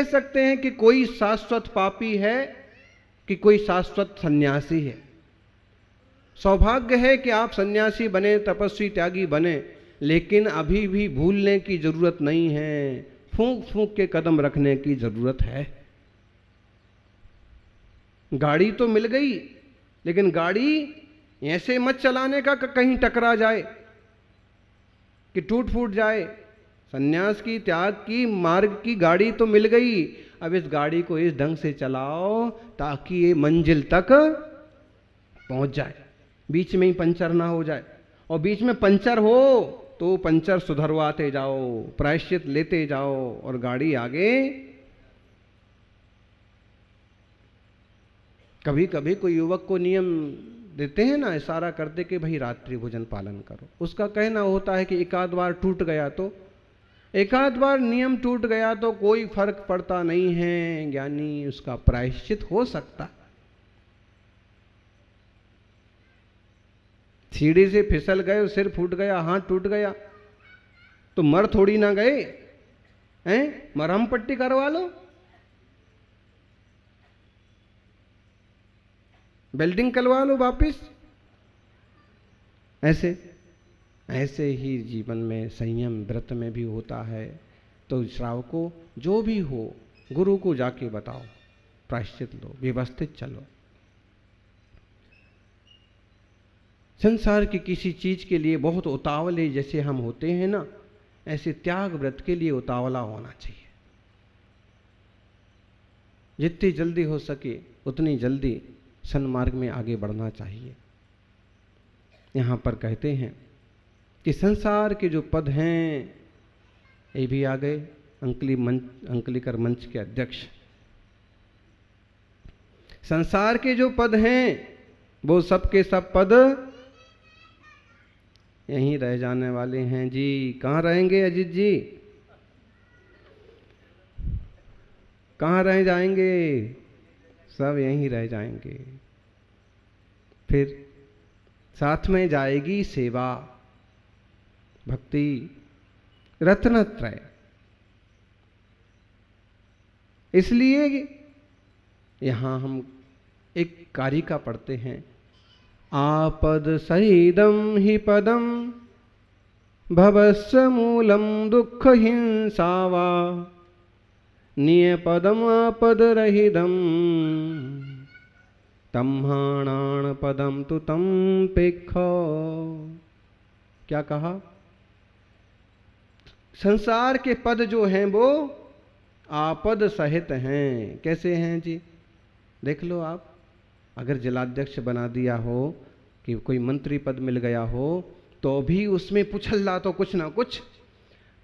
सकते हैं कि कोई शाश्वत पापी है कि कोई शाश्वत सन्यासी है। सौभाग्य है कि आप सन्यासी बने, तपस्वी त्यागी बने, लेकिन अभी भी भूलने की जरूरत नहीं है, फूंक फूंक के कदम रखने की जरूरत है। गाड़ी तो मिल गई, लेकिन गाड़ी ऐसे मत चलाने का कहीं टकरा जाए कि टूट फूट जाए। सन्यास की, त्याग की, मार्ग की गाड़ी तो मिल गई, अब इस गाड़ी को इस ढंग से चलाओ ताकि ये मंजिल तक पहुंच जाए, बीच में ही पंचर ना हो जाए। और बीच में पंचर हो तो पंचर सुधरवाते जाओ, प्रायश्चित लेते जाओ और गाड़ी आगे। कभी कभी कोई युवक को नियम देते हैं ना, इशारा करते कि भाई रात्रि भोजन पालन करो। उसका कहना होता है कि एक आध बार टूट गया तो, एक आध बार नियम टूट गया तो कोई फर्क पड़ता नहीं है ज्ञानी, उसका प्रायश्चित हो सकता। सीढ़ी से फिसल गए, सिर फूट गया, हाथ टूट गया तो मर थोड़ी ना गए हैं, मरहम पट्टी करवा लो, बेल्डिंग करवा लो वापिस। ऐसे ही जीवन में संयम व्रत में भी होता है। तो श्रावकों, जो भी हो गुरु को जाके बताओ, प्रायश्चित लो, व्यवस्थित चलो। संसार की किसी चीज के लिए बहुत उतावले जैसे हम होते हैं ना, ऐसे त्याग व्रत के लिए उतावला होना चाहिए। जितनी जल्दी हो सके उतनी जल्दी सन्मार्ग में आगे बढ़ना चाहिए। यहां पर कहते हैं कि संसार के जो पद हैं, ये भी आ गए अंकलिकर मंच के अध्यक्ष। संसार के जो पद हैं वो सब के सब पद यहीं रह जाने वाले हैं जी। कहाँ रहेंगे अजीत जी? कहाँ रह जाएंगे? सब यहीं रह जाएंगे। फिर साथ में जाएगी सेवा, भक्ति, रत्नत्रय। इसलिए यहां हम एक कारिका पढ़ते हैं, आपद सहिदम हि पदम भवस्य मूलम दुख हिंसावा नियपदम आपद रहिदम तम्हाणान पदम तु तम पेखो। क्या कहा? संसार के पद जो हैं वो आपद सहित हैं। कैसे हैं जी? देख लो आप, अगर जिलाध्यक्ष बना दिया हो कि कोई मंत्री पद मिल गया हो तो भी उसमें पुछल्ला तो कुछ ना कुछ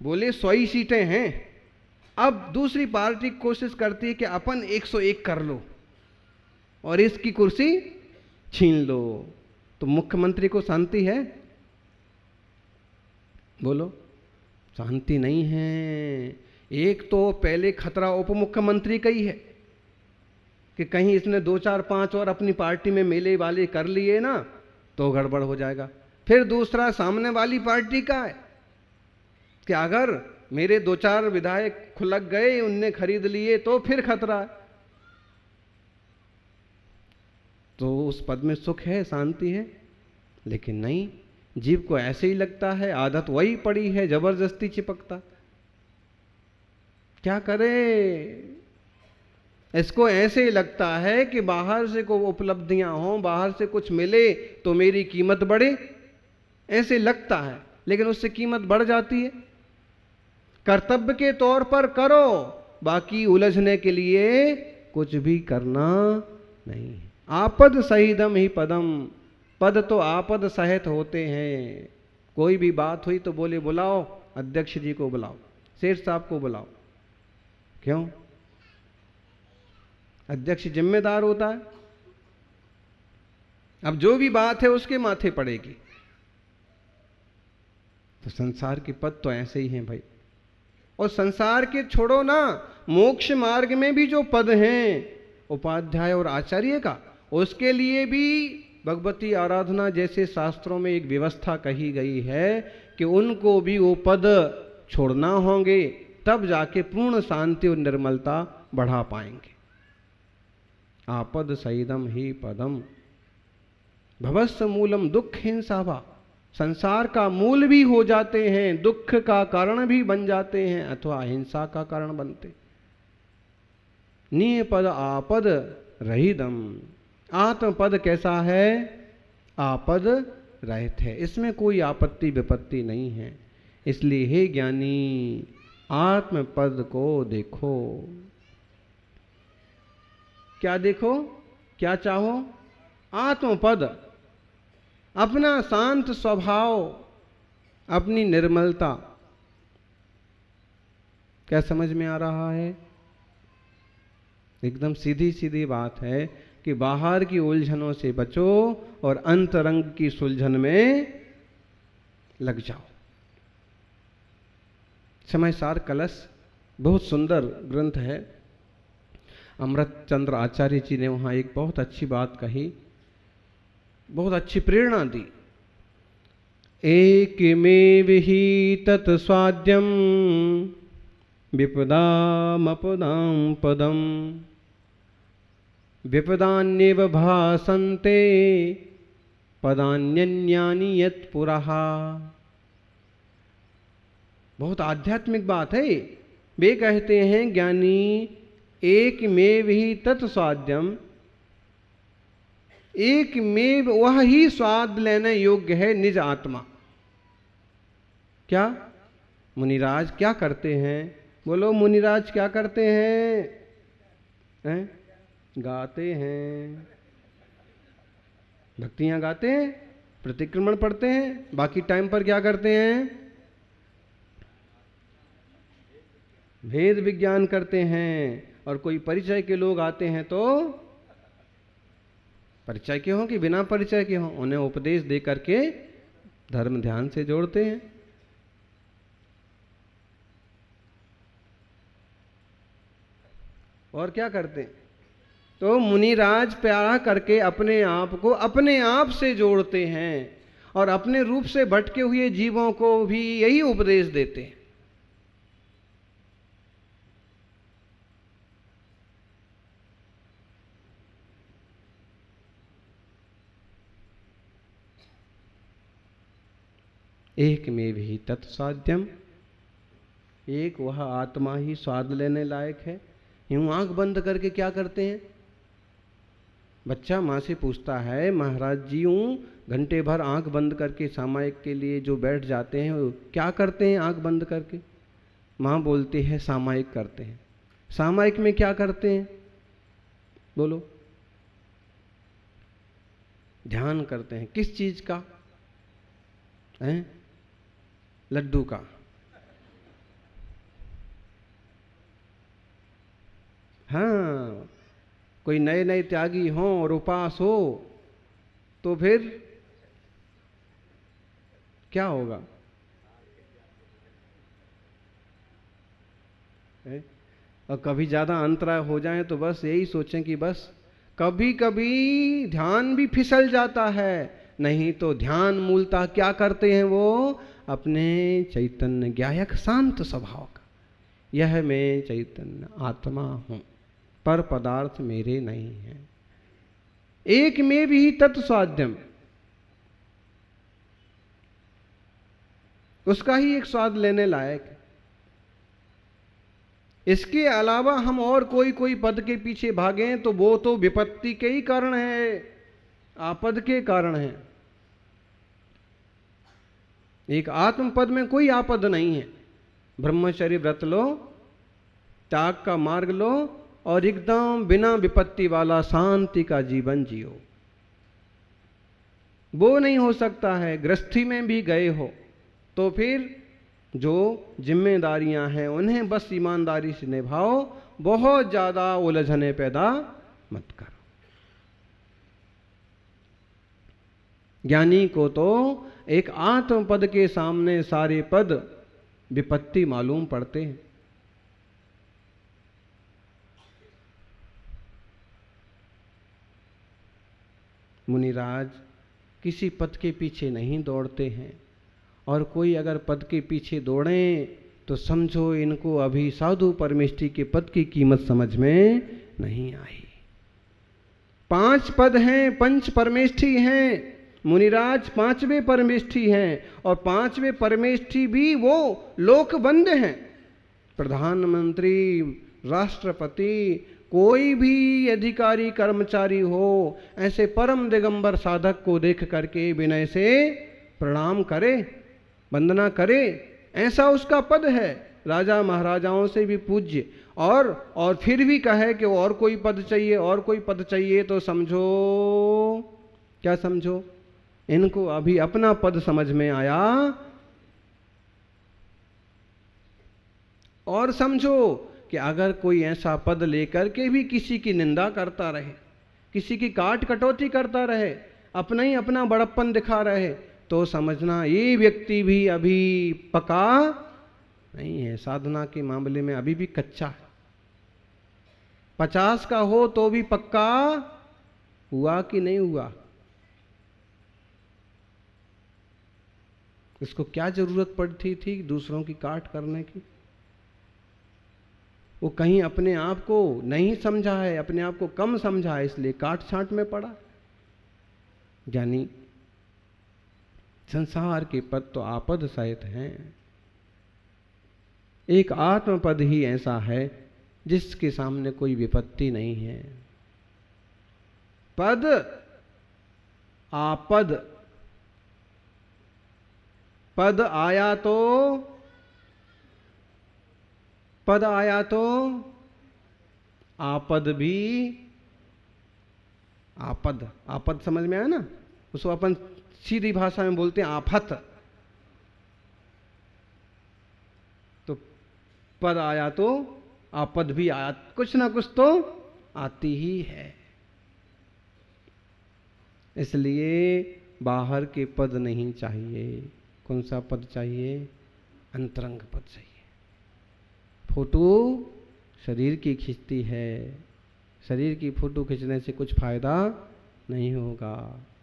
बोले। 100 ही सीटें हैं, अब दूसरी पार्टी कोशिश करती है कि अपन 101 कर लो और इसकी कुर्सी छीन लो, तो मुख्यमंत्री को शांति है? बोलो, शांति नहीं है। एक तो पहले खतरा उप मुख्यमंत्री का ही है कि कहीं इसने 2 4 5 और अपनी पार्टी में मेले वाले कर लिए ना तो गड़बड़ हो जाएगा। फिर दूसरा सामने वाली पार्टी का है कि अगर मेरे 2 4 विधायक खुलक गए, उनने खरीद लिए तो फिर खतरा है। तो उस पद में सुख है, शांति है, लेकिन नहीं, जीव को ऐसे ही लगता है, आदत वही पड़ी है, जबरदस्ती चिपकता। क्या करे? इसको ऐसे ही लगता है कि बाहर से कोई उपलब्धियां हों, बाहर से कुछ मिले तो मेरी कीमत बढ़े, ऐसे लगता है, लेकिन उससे कीमत बढ़ जाती है। कर्तव्य के तौर पर करो, बाकी उलझने के लिए कुछ भी करना नहीं। आपद सहिदम ही पदम, पद तो आपद सहित होते हैं। कोई भी बात हुई तो बोले बुलाओ अध्यक्ष जी को, बुलाओ सेठ साहब को, बुलाओ। क्यों? अध्यक्ष जिम्मेदार होता है, अब जो भी बात है उसके माथे पड़ेगी। तो संसार के पद तो ऐसे ही हैं भाई। और संसार के छोड़ो ना, मोक्ष मार्ग में भी जो पद हैं उपाध्याय और आचार्य का, उसके लिए भी भगवती आराधना जैसे शास्त्रों में एक व्यवस्था कही गई है कि उनको भी वो पद छोड़ना होंगे, तब जाके पूर्ण शांति और निर्मलता बढ़ा पाएंगे। आपद सहिदम ही पदम भवस्य मूलम दुख हिंसा भा। संसार का मूल भी हो जाते हैं, दुख का कारण भी बन जाते हैं, अथवा हिंसा का कारण बनते। निपद आपद रहिदम। आत्मपद कैसा है? आपद रहित है, इसमें कोई आपत्ति विपत्ति नहीं है। इसलिए हे ज्ञानी, आत्मपद को देखो। क्या देखो? क्या चाहो? आत्मपद, अपना शांत स्वभाव, अपनी निर्मलता। क्या समझ में आ रहा है? एकदम सीधी सीधी बात है कि बाहर की उलझनों से बचो और अंतरंग की सुलझन में लग जाओ। समय सार कलश बहुत सुंदर ग्रंथ है। अमृत चंद्र आचार्य जी ने वहाँ एक बहुत अच्छी बात कही, बहुत अच्छी प्रेरणा दी। एकमेव हि तत्स्वाद्यम विपदामपदां पदम विपदान्येव भासन्ते पदान्यन्यानि यत्पुरः। बहुत आध्यात्मिक बात है। वे कहते हैं ज्ञानी, एकमेव ही तत्स्वाद्यम, एक में वह ही स्वाद लेने योग्य है, निज आत्मा। क्या मुनिराज क्या करते हैं? बोलो मुनिराज क्या करते हैं? गाते हैं, भक्तियां गाते हैं, प्रतिक्रमण पढ़ते हैं, बाकी टाइम पर क्या करते हैं? भेद विज्ञान करते हैं। और कोई परिचय के लोग आते हैं तो परिचय के हों कि बिना परिचय के हों, उन्हें उपदेश दे करके धर्म ध्यान से जोड़ते हैं। और क्या करते हैं? तो मुनिराज प्यारा करके अपने आप को अपने आप से जोड़ते हैं और अपने रूप से भटके हुए जीवों को भी यही उपदेश देते हैं। एक में भी तत्साध्यम, एक वह आत्मा ही स्वाद लेने लायक है। यूं आंख बंद करके क्या करते हैं? बच्चा माँ से पूछता है, महाराज जी यूं घंटे भर आंख बंद करके सामायिक के लिए जो बैठ जाते हैं वो क्या करते हैं आंख बंद करके? माँ बोलती है सामायिक करते हैं। सामायिक में क्या करते हैं? बोलो। ध्यान करते हैं। किस चीज का है? लड्डू का। हाँ, कोई नए नए त्यागी हों और उपास हो तो फिर क्या होगा? और कभी ज्यादा अंतराय हो जाए तो बस यही सोचें कि बस कभी कभी ध्यान भी फिसल जाता है। नहीं तो ध्यान मूलतः क्या करते हैं? वो अपने चैतन्य ज्ञायक शांत स्वभाव का, यह मैं चैतन्य आत्मा हूं, पर पदार्थ मेरे नहीं है। एक में भी तत्स्वाद्यम, उसका ही एक स्वाद लेने लायक है। इसके अलावा हम और कोई पद के पीछे भागें तो वो तो विपत्ति के ही कारण है, आपद के कारण है। एक आत्म पद में कोई आपद नहीं है। ब्रह्मचर्य व्रत लो, त्याग का मार्ग लो और एकदम बिना विपत्ति वाला शांति का जीवन जियो। वो नहीं हो सकता है। गृहस्थी में भी गए हो तो फिर जो जिम्मेदारियां हैं उन्हें बस ईमानदारी से निभाओ, बहुत ज्यादा उलझने पैदा मत करो। ज्ञानी को तो एक आत्म पद के सामने सारे पद विपत्ति मालूम पड़ते हैं। मुनिराज किसी पद के पीछे नहीं दौड़ते हैं, और कोई अगर पद के पीछे दौड़ें तो समझो इनको अभी साधु परमेष्ठी के पद की कीमत समझ में नहीं आई। 5 पद हैं, पंच परमेष्ठी हैं, मुनिराज 5वें परमेष्ठी हैं, और 5वें परमेष्ठी भी वो लोकवंद हैं। प्रधानमंत्री, राष्ट्रपति, कोई भी अधिकारी कर्मचारी हो, ऐसे परम दिगंबर साधक को देख करके विनय से प्रणाम करे, वंदना करे, ऐसा उसका पद है। राजा महाराजाओं से भी पूज्य, और फिर भी कहे कि और कोई पद चाहिए, और कोई पद चाहिए, तो समझो, क्या समझो, इनको अभी अपना पद समझ में आया। और समझो कि अगर कोई ऐसा पद लेकर के भी किसी की निंदा करता रहे, किसी की काट कटौती करता रहे, अपना ही अपना बड़प्पन दिखा रहे, तो समझना ये व्यक्ति भी अभी पका नहीं है, साधना के मामले में अभी भी कच्चा है। 50 का हो तो भी पक्का हुआ कि नहीं हुआ। इसको क्या जरूरत पड़ती थी दूसरों की काट करने की? वो कहीं अपने आप को नहीं समझा है, अपने आप को कम समझा है, इसलिए काट छांट में पड़ा। यानी संसार के पद तो आपद सहित हैं, एक आत्म पद ही ऐसा है जिसके सामने कोई विपत्ति नहीं है। पद आपद, पद आया तो आपद भी आपद। आपद समझ में आया ना? उसको अपन सीधी भाषा में बोलते हैं आफत। तो पद आया तो आपद भी आया, कुछ ना कुछ तो आती ही है। इसलिए बाहर के पद नहीं चाहिए। कौन सा पद चाहिए? अंतरंग पद चाहिए। फोटो शरीर की खींचती है, शरीर की फोटो खींचने से कुछ फायदा नहीं होगा।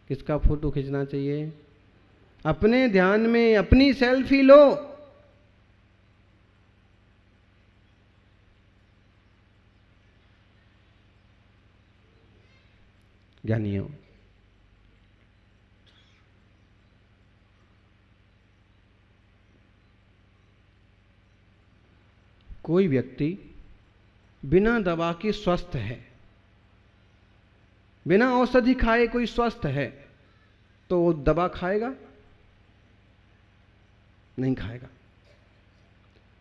किसका फोटो खींचना चाहिए? अपने ध्यान में अपनी सेल्फी लो। ज्ञानियों, कोई व्यक्ति बिना दवा के स्वस्थ है, बिना औषधि खाए कोई स्वस्थ है, तो वो दवा खाएगा? नहीं खाएगा।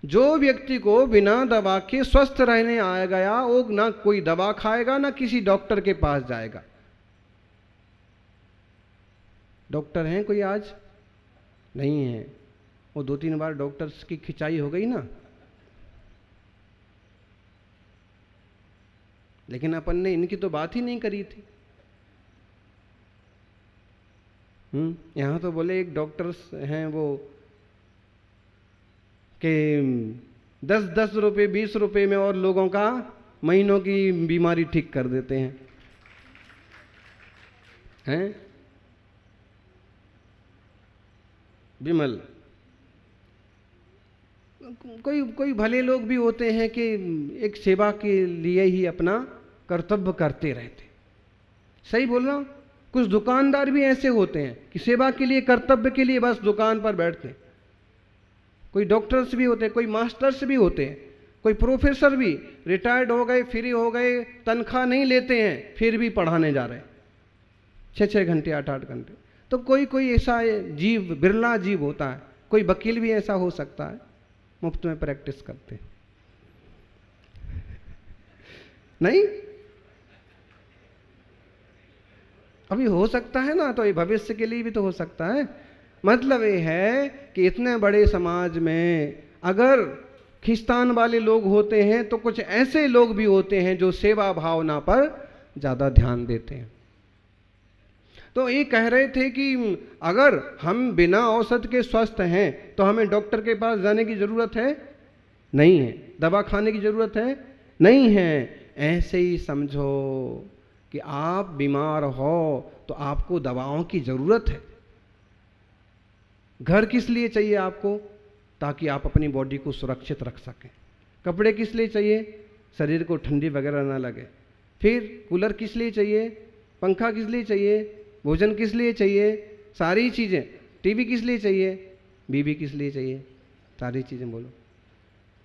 जो व्यक्ति को बिना दवा के स्वस्थ रहने आ गया, वो ना कोई दवा खाएगा ना किसी डॉक्टर के पास जाएगा। डॉक्टर हैं कोई आज? नहीं है। वो 2-3 बार डॉक्टर्स की खिंचाई हो गई ना, लेकिन अपन ने इनकी तो बात ही नहीं करी थी। यहां तो बोले एक डॉक्टर्स हैं वो कि 10-10 रुपए 20 रुपए में और लोगों का महीनों की बीमारी ठीक कर देते हैं। विमल, कोई भले लोग भी होते हैं कि एक सेवा के लिए ही अपना कर्तव्य करते रहते। सही बोल रहा हूं? कुछ दुकानदार भी ऐसे होते हैं कि सेवा के लिए, कर्तव्य के लिए बस दुकान पर बैठते हैं। कोई डॉक्टर्स भी होते हैं, कोई मास्टर्स भी होते हैं, कोई प्रोफेसर भी रिटायर्ड हो गए, फ्री हो गए, तनख्वाह नहीं लेते हैं, फिर भी पढ़ाने जा रहे हैं 6-6 घंटे 8-8 घंटे। तो कोई ऐसा जीव, बिरला जीव होता है। कोई वकील भी ऐसा हो सकता है, मुफ्त में प्रैक्टिस करते हैं। नहीं, अभी हो सकता है ना, तो ये भविष्य के लिए भी तो हो सकता है। मतलब ये है कि इतने बड़े समाज में अगर खिस्तान वाले लोग होते हैं, तो कुछ ऐसे लोग भी होते हैं जो सेवा भावना पर ज्यादा ध्यान देते हैं। तो ये कह रहे थे कि अगर हम बिना औषध के स्वस्थ हैं तो हमें डॉक्टर के पास जाने की जरूरत है? नहीं है। दवा खाने की जरूरत है? नहीं है। ऐसे ही समझो कि आप बीमार हो तो आपको दवाओं की जरूरत है। घर किस लिए चाहिए आपको? ताकि आप अपनी बॉडी को सुरक्षित रख सकें। कपड़े किस लिए चाहिए? शरीर को ठंडी वगैरह ना लगे। फिर कूलर किस लिए चाहिए? पंखा किस लिए चाहिए? भोजन किस लिए चाहिए? सारी चीज़ें। टीवी किस लिए चाहिए? बीवी किस लिए चाहिए? सारी चीज़ें बोलो।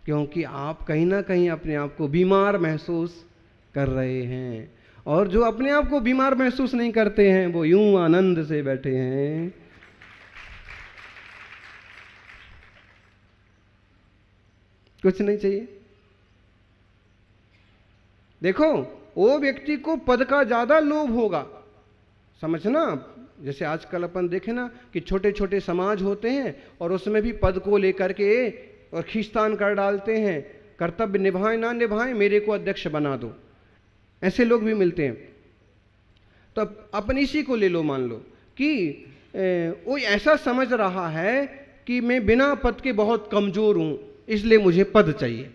क्योंकि आप कहीं ना कहीं अपने आप को बीमार महसूस कर रहे हैं, और जो अपने आप को बीमार महसूस नहीं करते हैं वो यूं आनंद से बैठे हैं। कुछ नहीं चाहिए। देखो, वो व्यक्ति को पद का ज्यादा लोभ होगा, समझना। जैसे आजकल अपन देखे ना कि छोटे छोटे समाज होते हैं और उसमें भी पद को लेकर के और खींचतान कर डालते हैं, कर्तव्य निभाएं ना निभाएं, मेरे को अध्यक्ष बना दो। ऐसे लोग भी मिलते हैं। तो अपन इसी को ले लो, मान लो कि वो ऐसा समझ रहा है कि मैं बिना पद के बहुत कमजोर हूं, इसलिए मुझे पद चाहिए।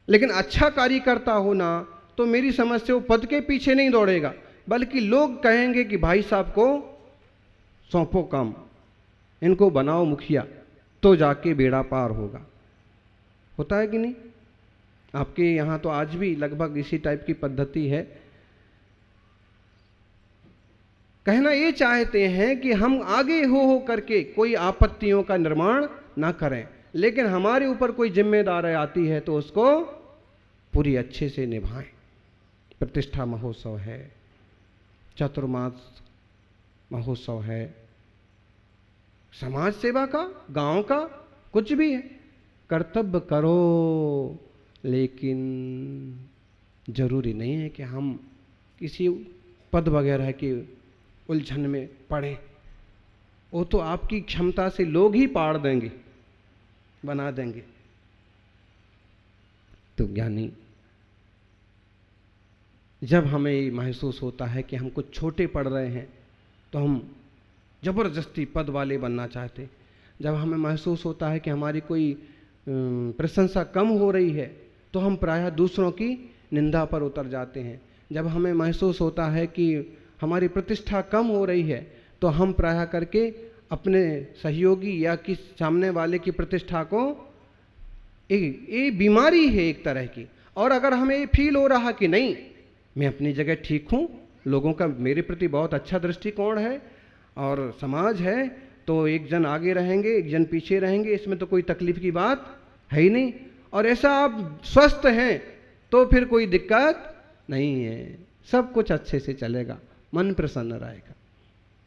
लेकिन अच्छा कार्य करता हो ना, तो मेरी समझ से वो पद के पीछे नहीं दौड़ेगा, बल्कि लोग कहेंगे कि भाई साहब को सौंपो काम, इनको बनाओ मुखिया, तो जाके बेड़ा पार होगा। होता है कि नहीं? आपके यहाँ तो आज भी लगभग इसी टाइप की पद्धति है। कहना ये चाहते हैं कि हम आगे हो करके कोई आपत्तियों का निर्माण ना करें, लेकिन हमारे ऊपर कोई जिम्मेदारी आती है तो उसको पूरी अच्छे से निभाएं। प्रतिष्ठा महोत्सव है, चतुर्मास महोत्सव है, समाज सेवा का, गांव का, कुछ भी है, कर्तव्य करो। लेकिन जरूरी नहीं है कि हम किसी पद वगैरह की उलझन में पड़े। वो तो आपकी क्षमता से लोग ही पाड़ देंगे, बना देंगे। तो ज्ञानी, जब हमें ये महसूस होता है कि हम कुछ छोटे पड़ रहे हैं तो हम जबरदस्ती पद वाले बनना चाहते, जब हमें महसूस होता है कि हमारी कोई प्रशंसा कम हो रही है तो हम प्रायः दूसरों की निंदा पर उतर जाते हैं, जब हमें महसूस होता है कि हमारी प्रतिष्ठा कम हो रही है तो हम प्रायः करके अपने सहयोगी या किस सामने वाले की प्रतिष्ठा को, ये बीमारी है एक तरह की। और अगर हमें ये फील हो रहा कि नहीं, मैं अपनी जगह ठीक हूँ, लोगों का मेरे प्रति बहुत अच्छा दृष्टिकोण है और समाज है, तो एक जन आगे रहेंगे, एक जन पीछे रहेंगे, इसमें तो कोई तकलीफ की बात है ही नहीं, और ऐसा आप स्वस्थ हैं तो फिर कोई दिक्कत नहीं है, सब कुछ अच्छे से चलेगा, मन प्रसन्न रहेगा।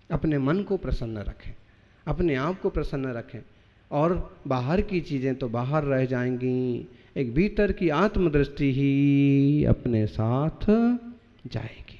अपने मन को प्रसन्न रखें, अपने आप को प्रसन्न रखें, और बाहर की चीज़ें तो बाहर रह जाएंगी, एक भीतर की आत्मदृष्टि ही अपने साथ जाएगी।